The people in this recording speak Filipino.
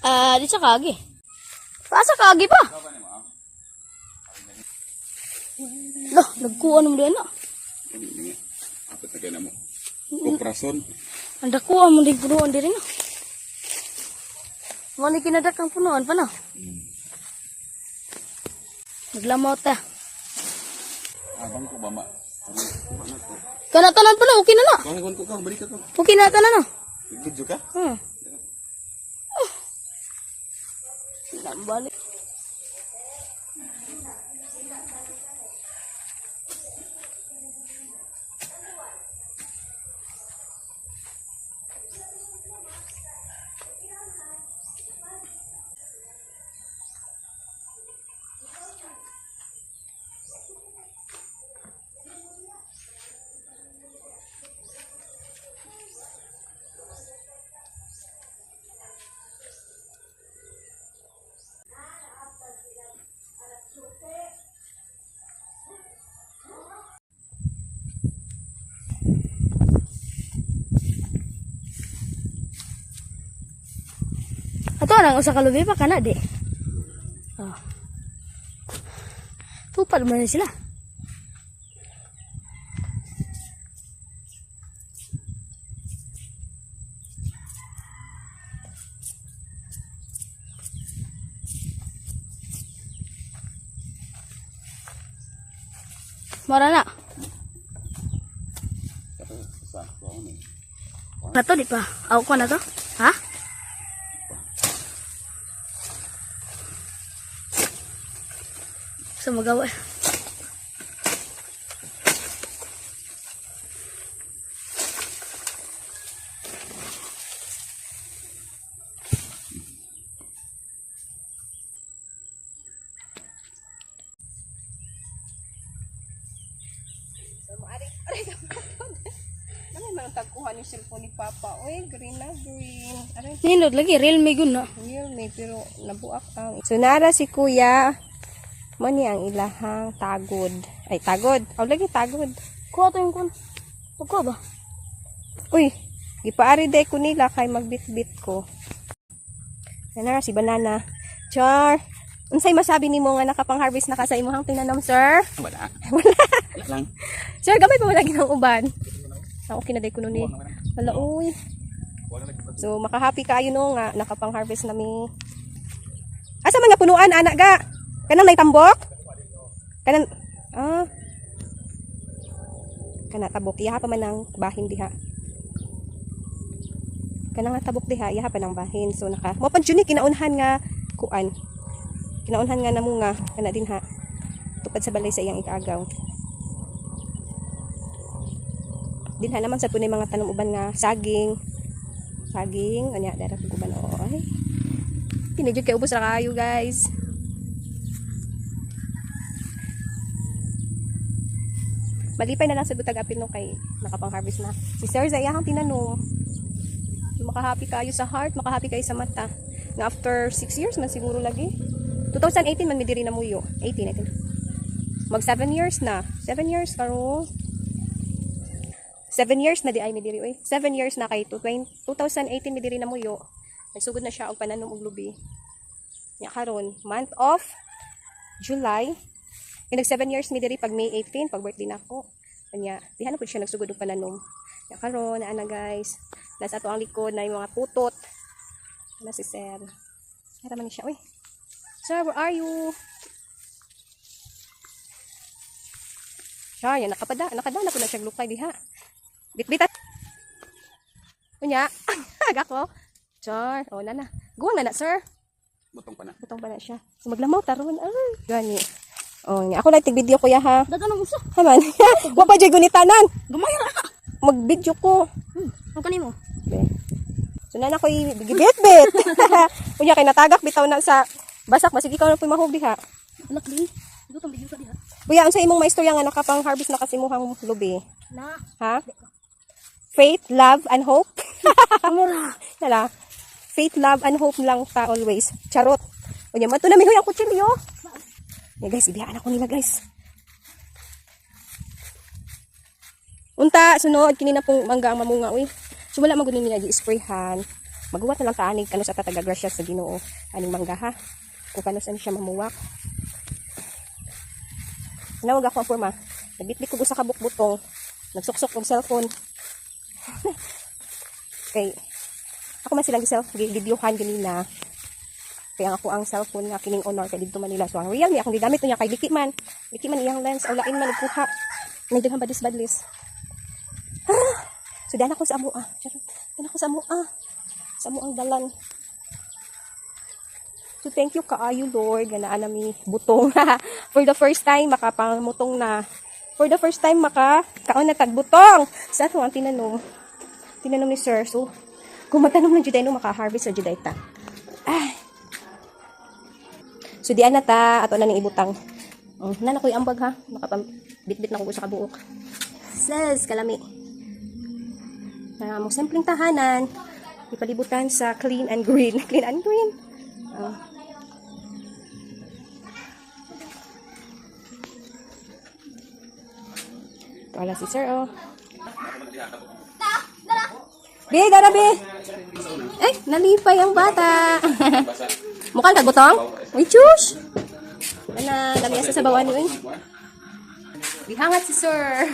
Di sa kagi. Sa kagi pa. Lah, nagkuha mo din na. Apa sa kaya mo? Kuprason. Ang dakuha mo din punuan din na. Mani kinadak ang punuan pa na. Naglamot ta. Abang ko ba ma? Kanatanan pa na, okay na na. Bangon ko ka, balik ka. Okay na tanan na. Video ka? Nambalik. Ato nang usa ka lubi pa kana di. Oh. Tupad man na sila. Mara na. Nato di pa. Aw ko na to. Ha? So magawa. Tagkuha ni cellphone ni Papa. Uy, green na green. Aray, Nindot lagi Realme gun na. Realme, pero nabuak ang. So, nara si Kuya. Mani ang ilahang tagod. Ay, tagod. Aw, lagi tagod. Kuha to yung kun. Kuha ba? Uy, gipaari day ko nila kay magbit-bit ko. Nara si Banana. Char. Unsay masabi nimo nga nakapang-harvest na ka sa imong tinanom, sir? Wala. Wala. Wala lang. Sir, gamay pa malagi ng uban. Okay na day ko nun eh. Wala, uy. So, makahappy kayo no nga nakapang-harvest nami. Asa man nga punuan, anak ga? Kanang naitambok? Kanang, kanang tabok. Iyaha pa man ang bahin diha. Kanang tabok diha, iyaha pa ng bahin. So, mo pan dyan kinaunhan nga kuan. Kinaunhan nga namo nga, kana din ha. Tupad sa balay sa iyang ikaagaw. Dinha naman sa tunay mga tanom uban nga saging anya dara pag uban ay tinidjud kay ubos ra kayo guys. Malipay na lang sa butag apil no kay nakapang-harvest na si sir sa iyang tinanom. Makahappy kayo sa heart, makahappy kayo sa mata nga after 6 years man siguro lagi 2018 man mi diri na muyo 18 mag 7 years na 7 years karo 7 years na di ay midiri oy. 7 years na kay 2018 midiri na muyo. Nagsugod na siya og pananom og lubi. Nya karon month of July. Nag 7 years midiri pag May 18 pag birthday nako. Kanya diha na pud siya nagsugod og pananom. Nya karon ana guys. Nasa ato ang likod na yung mga putot. Na si Sir. Tara man siya oy. Sir, where are you? Siya, yan nakada na po na siya glukay diha. Bitbitat. Kunya, aga ko. Char, oh na. Guwang na sir. Butong pa na. Butong pa na siya. So maglamaw taron. Ay, gani. Oh, nga ako lang tig-video kuya ha. Dagan ang usa. Haman. Wa pa jay gunitanan. Gamay ra ka. Mag-video ko. Ang kanimo. So na ko i-bit-bit. Kunya kay natagak bitaw na sa basak masigi ka na puy mahog diha. Anak din. Dito video ka diha. Kuya, unsa imong maistorya nga nakapang-harvest na kasimuhang lubi? Na. Ha? Faith, love, and hope. Amora. Nala. Faith, love, and hope lang ta always. Charot. O niya, mato na may ang kutsilyo. Yeah, guys, ibiyaan ako nila, guys. Unta, sunod, kinina pong mangga ang mamunga, uy. So, wala magunin niya, i-sprayhan. Maguwat na lang kaanig kano sa tatagagrasya sa Ginoo aning mangga ha. Kung kano saan siya mamuwak. Nawag ako ang forma. Nagbitbit ko sa kabukbutong. Nagsuksok ng cellphone. Okay. Ako man silang videohan ganina. Kaya ako ang cellphone nga kining honor kay dito Manila. So ang Realme akong gigamit niya kay Diki man iyang lens o lain man nagkuha. Nagdaghang badis-badlis. So dana ko sa amo ah. Dana ko sa amo ah. Sa amo ang dalan. So thank you kaayo Lord nga naa nami butong. For the first time makapangmutong na. For the first time kaon na tagbutong. Sa ato ang tinanom ni Sir. So kung matanong ng juday no maka-harvest sa juday ta. Ay. So diyan na ta ato na ning ibutang. Nana ko'y ambag ha. Nakapambitbit na ko sa kabuok. Says kalami. Mong simpleng tahanan. Ipalibutan sa clean and green. Clean and green. Wala si Sir oh. Bi, dara bi. Nalipay ang bata. Mukhang kagbutong? Uy, chus. Dami sa sabawan ni. Bihangat si Sir.